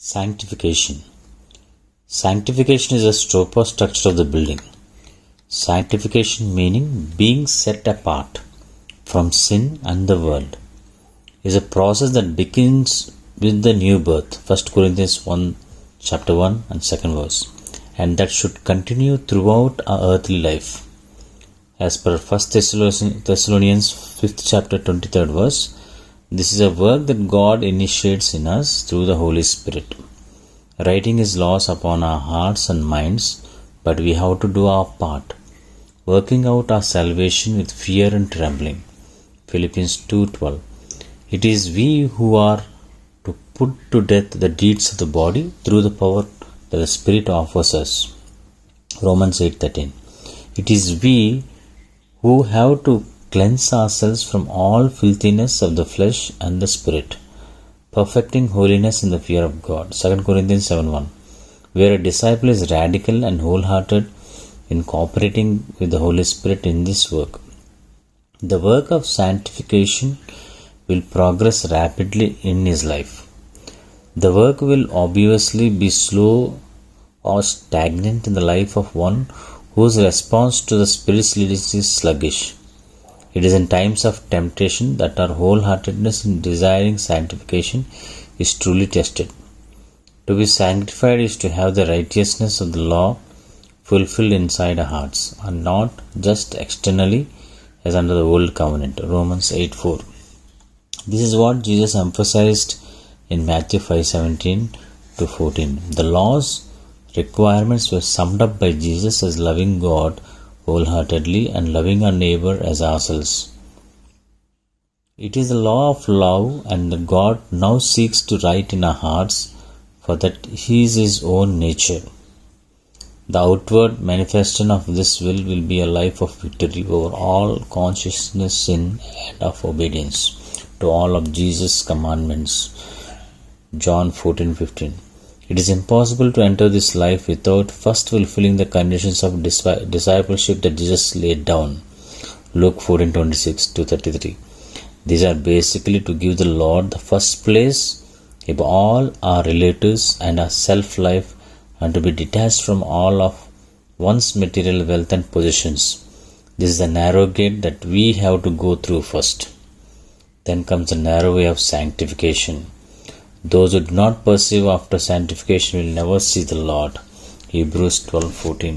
Sanctification. Sanctification is a structure of the building. Sanctification meaning being set apart from sin and the world is a process that begins with the new birth. 1 Corinthians 1 chapter 1 and 2nd verse, and that should continue throughout our earthly life. As per 1 Thessalonians 5th chapter 23rd verse, this is a work that God initiates in us through the Holy Spirit, writing His laws upon our hearts and minds, but we have to do our part, working out our salvation with fear and trembling. Philippians 2:12. It is we who are to put to death the deeds of the body through the power that the Spirit offers us. Romans 8:13. It is we who have to cleanse ourselves from all filthiness of the flesh and the spirit, perfecting holiness in the fear of God. 2 Corinthians 7:1. Where a disciple is radical and wholehearted in cooperating with the Holy Spirit in this work, the work of sanctification will progress rapidly in his life. The work will obviously be slow or stagnant in the life of one whose response to the Spirit's leading is sluggish. It is in times of temptation that our wholeheartedness in desiring sanctification is truly tested. To be sanctified is to have the righteousness of the law fulfilled inside our hearts, and not just externally as under the old covenant. Romans 8:4. This is what Jesus emphasized in Matthew 5:17 to 14. The law's requirements were summed up by Jesus as loving God wholeheartedly and loving our neighbor as ourselves. It is the law of love, and that God now seeks to write in our hearts, for that He is His own nature. The outward manifestation of this will be a life of victory over all consciousness, sin, and of obedience to all of Jesus' commandments. John 14:15. It is impossible to enter this life without first fulfilling the conditions of discipleship that Jesus laid down. Luke 14:26-33. These are basically to give the Lord the first place above all our relatives and our self-life, and to be detached from all of one's material wealth and possessions. This is the narrow gate that we have to go through first. Then comes the narrow way of sanctification. Those who do not pursue after sanctification will never see the Lord. Hebrews 12:14.